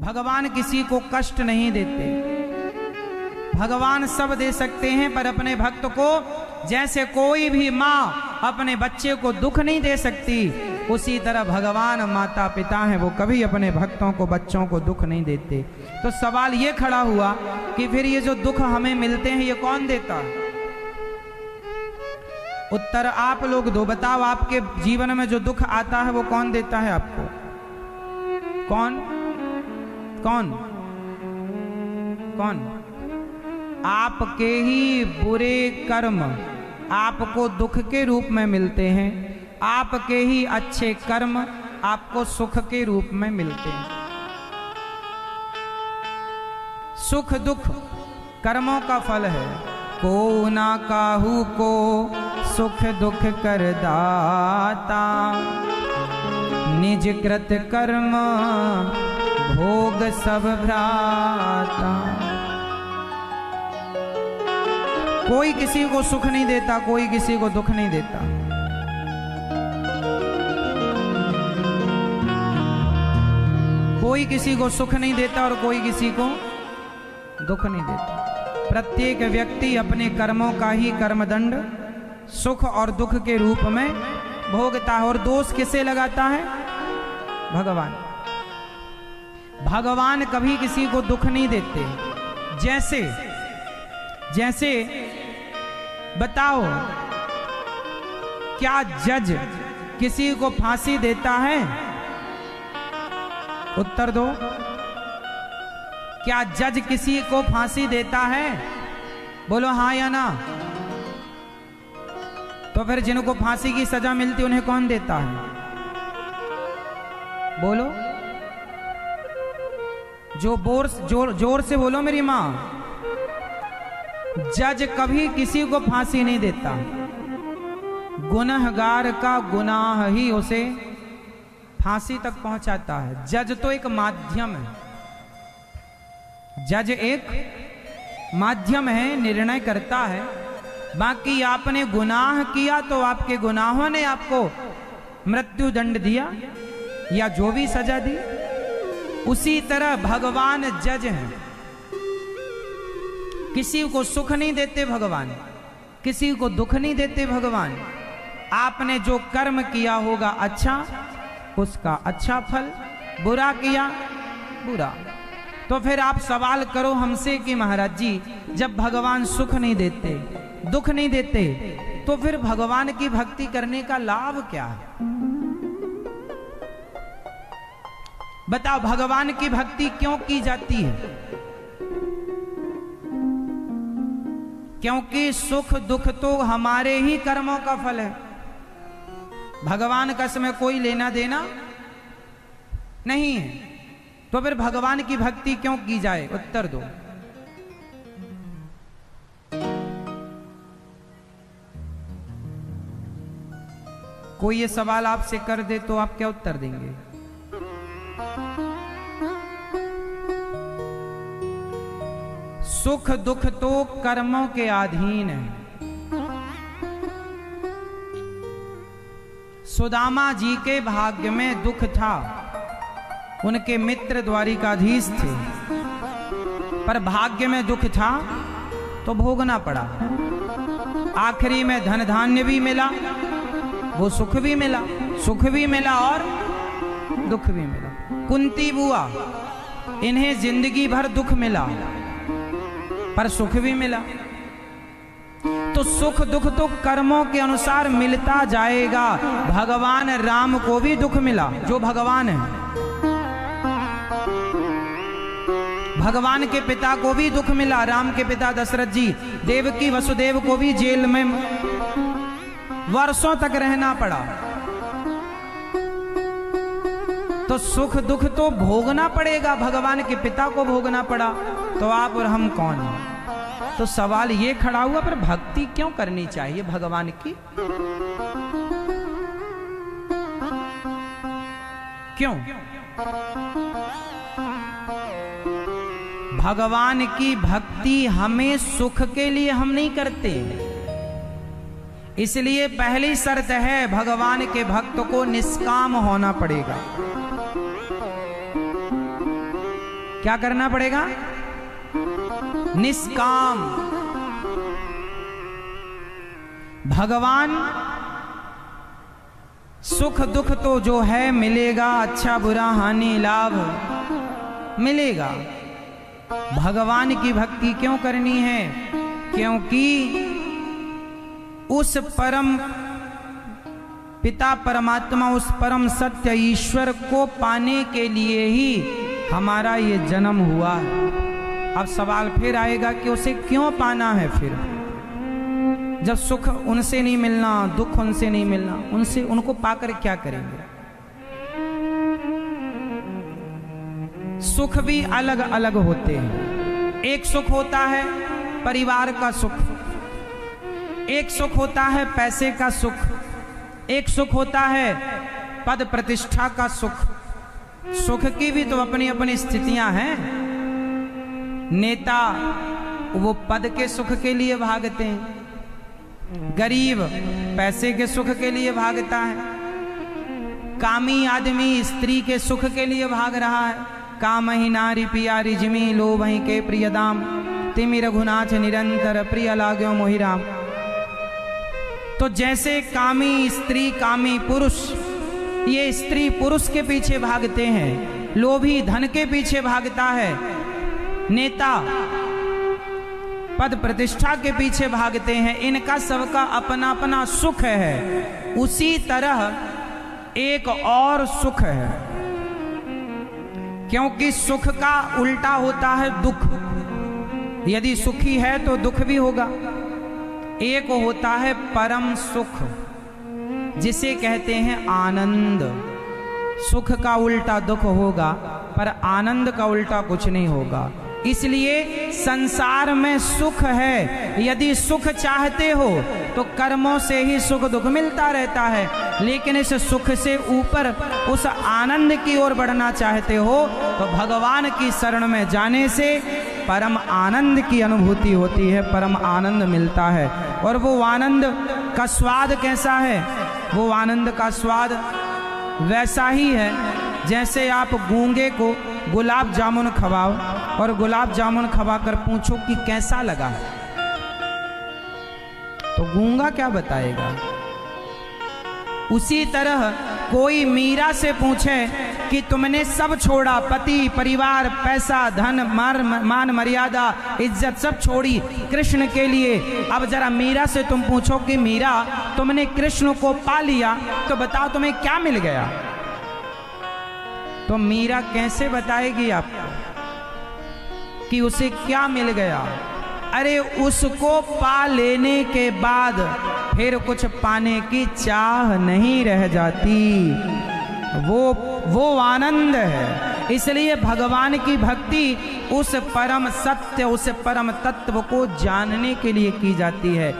भगवान किसी को कष्ट नहीं देते। भगवान सब दे सकते हैं, पर अपने भक्त को, जैसे कोई भी माँ अपने बच्चे को दुख नहीं दे सकती, उसी तरह भगवान माता पिता हैं, वो कभी अपने भक्तों को, बच्चों को दुख नहीं देते। तो सवाल ये खड़ा हुआ कि फिर ये जो दुख हमें मिलते हैं ये कौन देता है? उत्तर आप लोग दो। बताओ, आपके जीवन में जो दुख आता है वो कौन देता है आपको? कौन कौन कौन? आपके ही बुरे कर्म आपको दुख के रूप में मिलते हैं, आपके ही अच्छे कर्म आपको सुख के रूप में मिलते हैं। सुख दुख कर्मों का फल है। को ना काहू को सुख दुख कर दाता, निज कृत कर्म भोग सब भ्राता। कोई किसी को सुख नहीं देता, कोई किसी को दुख नहीं देता। कोई किसी को सुख नहीं देता और कोई किसी को दुख नहीं देता। प्रत्येक व्यक्ति अपने कर्मों का ही कर्मदंड सुख और दुख के रूप में भोगता है। और दोष किसे लगाता है? भगवान। भगवान कभी किसी को दुख नहीं देते। जैसे जैसे बताओ, क्या जज किसी को फांसी देता है? उत्तर दो। क्या जज किसी को फांसी देता है? बोलो हाँ या ना। तो फिर जिनको फांसी की सजा मिलती उन्हें कौन देता है? बोलो, जोर से बोलो मेरी मां। जज कभी किसी को फांसी नहीं देता। गुनहगार का गुनाह ही उसे फांसी तक पहुंचाता है। जज तो एक माध्यम है। जज एक माध्यम है, निर्णय करता है। बाकी आपने गुनाह किया तो आपके गुनाहों ने आपको मृत्यु दंड दिया या जो भी सजा दी। उसी तरह भगवान जज हैं। किसी को सुख नहीं देते भगवान, किसी को दुख नहीं देते भगवान। आपने जो कर्म किया होगा अच्छा, उसका अच्छा फल, बुरा किया बुरा। तो फिर आप सवाल करो हमसे कि महाराज जी, जब भगवान सुख नहीं देते, दुख नहीं देते, तो फिर भगवान की भक्ति करने का लाभ क्या है? बताओ, भगवान की भक्ति क्यों की जाती है? क्योंकि सुख दुख तो हमारे ही कर्मों का फल है। भगवान का इसमें कोई लेना देना नहीं है। तो फिर भगवान की भक्ति क्यों की जाए? उत्तर दो। कोई ये सवाल आपसे कर दे तो आप क्या उत्तर देंगे? सुख दुख तो कर्मों के अधीन है। सुदामा जी के भाग्य में दुख था। उनके मित्र द्वारिकाधीश थे, पर भाग्य में दुख था तो भोगना पड़ा। आखिरी में धन धान्य भी मिला, वो सुख भी मिला, सुख भी मिला और दुख भी मिला। कुंती बुआ, इन्हें जिंदगी भर दुख मिला पर सुख भी मिला। तो सुख दुख तो कर्मों के अनुसार मिलता जाएगा। भगवान राम को भी दुख मिला, जो भगवान है। भगवान के पिता को भी दुख मिला। राम के पिता दशरथ जी, देवकी वसुदेव को भी जेल में वर्षों तक रहना पड़ा। तो सुख दुख तो भोगना पड़ेगा। भगवान के पिता को भोगना पड़ा, तो आप और हम कौन हैं? तो सवाल ये खड़ा हुआ, पर भक्ति क्यों करनी चाहिए भगवान की? क्यों? भगवान की भक्ति हमें सुख के लिए हम नहीं करते। इसलिए पहली शर्त है, भगवान के भक्त को निष्काम होना पड़ेगा। क्या करना पड़ेगा? निष्काम। भगवान सुख दुख तो जो है मिलेगा, अच्छा बुरा हानि लाभ मिलेगा। भगवान की भक्ति क्यों करनी है? क्योंकि उस परम पिता परमात्मा, उस परम सत्य ईश्वर को पाने के लिए ही हमारा ये जन्म हुआ। अब सवाल फिर आएगा कि उसे क्यों पाना है? फिर जब सुख उनसे नहीं मिलना, दुख उनसे नहीं मिलना, उनको पाकर क्या करेंगे? सुख भी अलग अलग होते हैं। एक सुख होता है परिवार का सुख, एक सुख होता है पैसे का सुख, एक सुख होता है पद प्रतिष्ठा का सुख। सुख की भी तो अपनी अपनी स्थितियां हैं। नेता वो पद के सुख के लिए भागते हैं, गरीब पैसे के सुख के लिए भागता है, कामी आदमी स्त्री के सुख के लिए भाग रहा है। काम ही नारी पियारी जिमी लोभ ही के प्रिय दाम, तिमि रघुनाथ निरंतर प्रिय लाग्यो मोहि राम। तो जैसे कामी स्त्री कामी पुरुष, ये स्त्री पुरुष के पीछे भागते हैं, लोभी धन के पीछे भागता है, नेता पद प्रतिष्ठा के पीछे भागते हैं। इनका सबका अपना अपना सुख है। उसी तरह एक और सुख है, क्योंकि सुख का उल्टा होता है दुख। यदि सुखी है तो दुख भी होगा। एक होता है परम सुख, जिसे कहते हैं आनंद। सुख का उल्टा दुख होगा, पर आनंद का उल्टा कुछ नहीं होगा। इसलिए संसार में सुख है। यदि सुख चाहते हो तो कर्मों से ही सुख दुख मिलता रहता है, लेकिन इस सुख से ऊपर उस आनंद की ओर बढ़ना चाहते हो तो भगवान की शरण में जाने से परम आनंद की अनुभूति होती है, परम आनंद मिलता है। और वो आनंद का स्वाद कैसा है? वो आनंद का स्वाद वैसा ही है जैसे आप गूंगे को गुलाब जामुन खवाओ और गुलाब जामुन खवाकर पूछो कि कैसा लगा, तो गूंगा क्या बताएगा? उसी तरह कोई मीरा से पूछे कि तुमने सब छोड़ा, पति परिवार पैसा धन मान मर्यादा इज्जत सब छोड़ी कृष्ण के लिए, अब जरा मीरा से तुम पूछो कि मीरा तुमने कृष्ण को पा लिया तो बताओ तुम्हें क्या मिल गया? तो मीरा कैसे बताएगी आपको कि उसे क्या मिल गया? अरे उसको पा लेने के बाद फिर कुछ पाने की चाह नहीं रह जाती। वो आनंद है। इसलिए भगवान की भक्ति उस परम सत्य, उस परम तत्व को जानने के लिए की जाती है।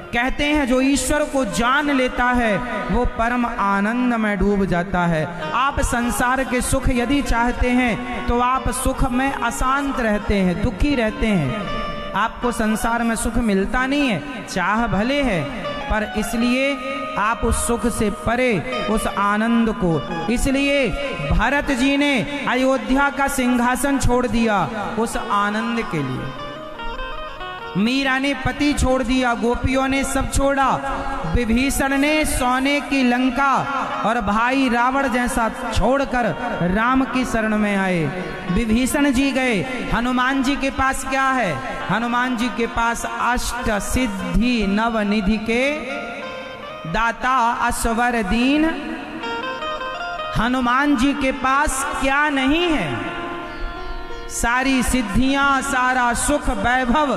कहते हैं जो ईश्वर को जान लेता है वो परम आनंद में डूब जाता है। आप संसार के सुख यदि चाहते हैं तो आप सुख में अशांत रहते हैं, दुखी रहते हैं। आपको संसार में सुख मिलता नहीं है, चाह भले है, पर इसलिए आप उस सुख से परे उस आनंद को, इसलिए भरत जी ने अयोध्या का सिंहासन छोड़ दिया उस आनंद के लिए। मीरा ने पति छोड़ दिया, गोपियों ने सब छोड़ा, विभीषण ने सोने की लंका और भाई रावण जैसा छोड़कर राम की शरण में आए। विभीषण जी गए। हनुमान जी के पास क्या है? हनुमान जी के पास अष्ट सिद्धि नवनिधि के दाता असवर दीन। हनुमान जी के पास क्या नहीं है? सारी सिद्धियां, सारा सुख वैभव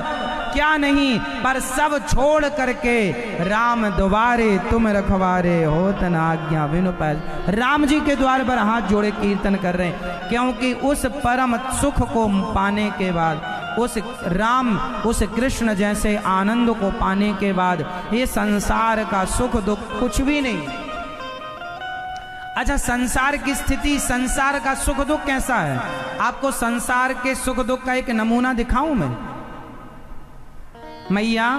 क्या नहीं, पर सब छोड़ करके राम द्वारे तुम रखवारे होत न आज्ञा बिनु पैज। राम जी के द्वार पर हाथ जोड़े कीर्तन कर रहे हैं, क्योंकि उस परम सुख को पाने के बाद, उस राम उस कृष्ण जैसे आनंद को पाने के बाद ये संसार का सुख दुख कुछ भी नहीं। अच्छा, संसार की स्थिति, संसार का सुख दुख कैसा है? आपको संसार के सुख दुख का एक नमूना दिखाऊं मैं। मैया,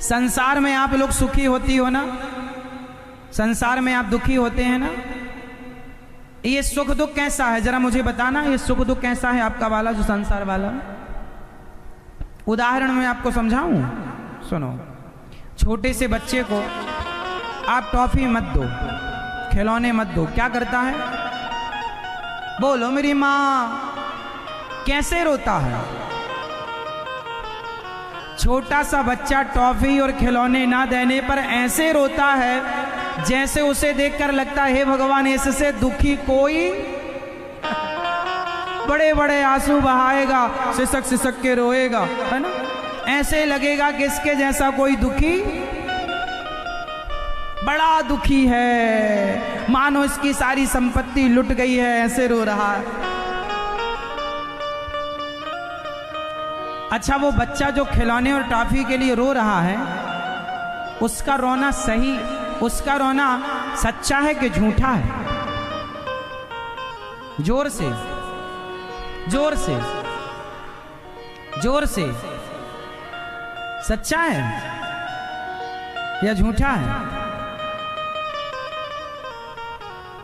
संसार में आप लोग सुखी होती हो ना? संसार में आप दुखी होते हैं ना? ये सुख दुख कैसा है जरा मुझे बताना, ये सुख दुख कैसा है आपका वाला जो संसार वाला? उदाहरण में आपको समझाऊं, सुनो। छोटे से बच्चे को आप टॉफी मत दो, खिलौने मत दो, क्या करता है? बोलो मेरी माँ, कैसे रोता है? छोटा सा बच्चा टॉफी और खिलौने ना देने पर ऐसे रोता है जैसे उसे देखकर लगता है हे भगवान, इससे दुखी कोई बड़े बड़े आंसू बहाएगा, सिसक सिसक के रोएगा, है ना? ऐसे लगेगा कि इसके जैसा कोई दुखी, बड़ा दुखी है, मानो इसकी सारी संपत्ति लुट गई है, ऐसे रो रहा है। अच्छा, वो बच्चा जो खिलौने और टॉफी के लिए रो रहा है, उसका रोना सही, उसका रोना सच्चा है कि झूठा है? जोर से, जोर से, जोर से, सच्चा है या झूठा है?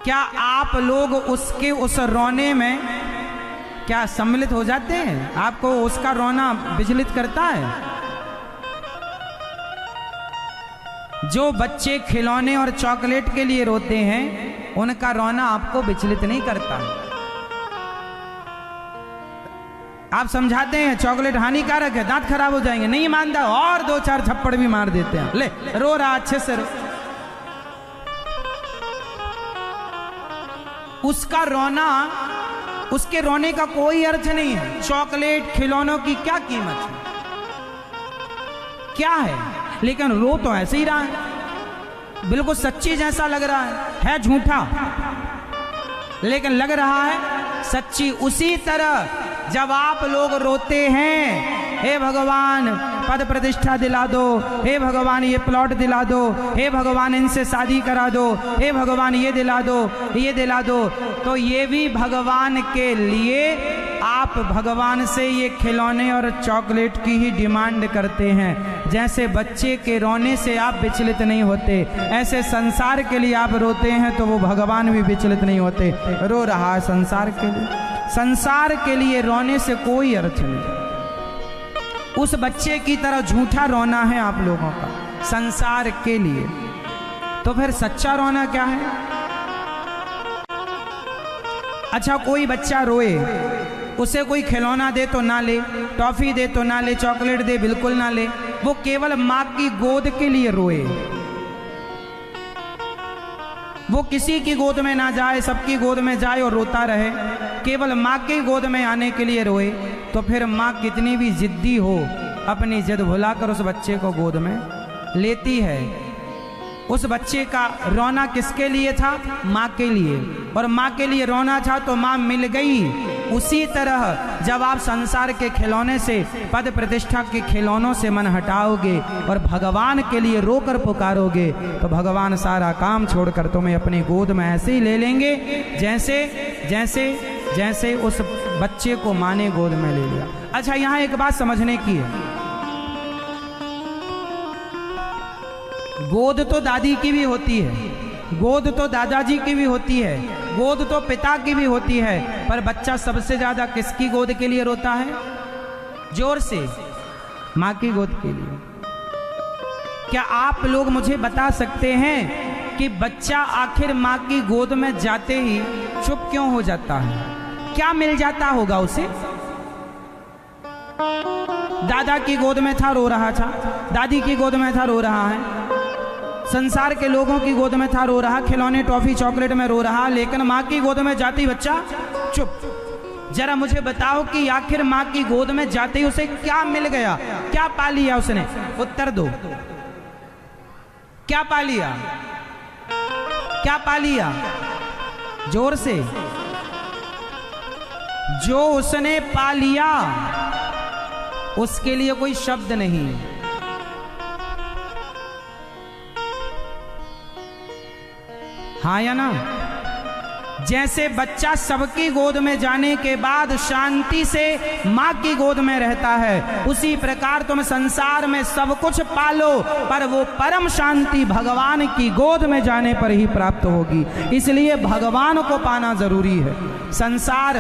क्या आप लोग उसके उस रोने में क्या सम्मिलित हो जाते हैं? आपको उसका रोना विचलित करता है? जो बच्चे खिलौने और चॉकलेट के लिए रोते हैं, उनका रोना आपको विचलित नहीं करता। आप समझाते हैं चॉकलेट हानिकारक है, दांत खराब हो जाएंगे, नहीं मानता, और 2-4 थप्पड़ भी मार देते हैं, ले रो रहा अच्छे से रो। उसका रोना, उसके रोने का कोई अर्थ नहीं है। चॉकलेट खिलौनों की क्या कीमत है, क्या है? लेकिन रो तो ऐसे ही रहा है, बिल्कुल सच्ची जैसा लग रहा है झूठा, लेकिन लग रहा है सच्ची। उसी तरह जब आप लोग रोते हैं, हे भगवान पद प्रतिष्ठा दिला दो, हे भगवान ये प्लॉट दिला दो, हे भगवान इनसे शादी करा दो, हे भगवान ये दिला दो, ये दिला दो, तो ये भी भगवान के लिए आप भगवान से ये खिलौने और चॉकलेट की ही डिमांड करते हैं। जैसे बच्चे के रोने से आप विचलित नहीं होते, ऐसे संसार के लिए आप रोते हैं तो वो भगवान भी विचलित नहीं होते। रो रहा है संसार के लिए, संसार के लिए रोने से कोई अर्थ नहीं। उस बच्चे की तरह झूठा रोना है आप लोगों का संसार के लिए, तो फिर सच्चा रोना क्या है? अच्छा, कोई बच्चा रोए, उसे कोई खिलौना दे तो ना ले, टॉफी दे तो ना ले, चॉकलेट दे बिल्कुल ना ले, वो केवल माँ की गोद के लिए रोए, वो किसी की गोद में ना जाए, सबकी गोद में जाए और रोता रहे, केवल माँ की गोद में आने के लिए रोए, तो फिर माँ कितनी भी जिद्दी हो, अपनी जिद भुलाकर उस बच्चे को गोद में लेती है। उस बच्चे का रोना किसके लिए था? माँ के लिए, और माँ के लिए रोना था तो माँ मिल गई। उसी तरह जब आप संसार के खिलौने से, पद प्रतिष्ठा के खिलौनों से मन हटाओगे और भगवान के लिए रोकर पुकारोगे, तो भगवान सारा काम छोड़कर तुम्हें अपनी गोद में ऐसे ही ले लेंगे जैसे जैसे जैसे उस बच्चे को माँ ने गोद में ले लिया। अच्छा, यहाँ एक बात समझने की है, गोद तो दादी की भी होती है, गोद तो दादाजी की भी होती है, गोद तो पिता की भी होती है, पर बच्चा सबसे ज्यादा किसकी गोद के लिए रोता है? जोर से, माँ की गोद के लिए। क्या आप लोग मुझे बता सकते हैं कि बच्चा आखिर माँ की गोद में जाते ही चुप क्यों हो जाता है? क्या मिल जाता होगा उसे? दादा की गोद में था, रो रहा था, दादी की गोद में था, रो रहा है, संसार के लोगों की गोद में था, रो रहा, खिलौने टॉफी चॉकलेट में रो रहा, लेकिन माँ की गोद में जाती बच्चा चुप। जरा मुझे बताओ कि आखिर माँ की गोद में जाते ही उसे क्या मिल गया, क्या पा लिया उसने? उत्तर दो, क्या पा लिया? क्या पा लिया? जोर से। जो उसने पा लिया उसके लिए कोई शब्द नहीं। हाँ या ना? जैसे बच्चा सबकी गोद में जाने के बाद शांति से माँ की गोद में रहता है, उसी प्रकार तुम संसार में सब कुछ पालो पर वो परम शांति भगवान की गोद में जाने पर ही प्राप्त होगी। इसलिए भगवान को पाना जरूरी है। संसार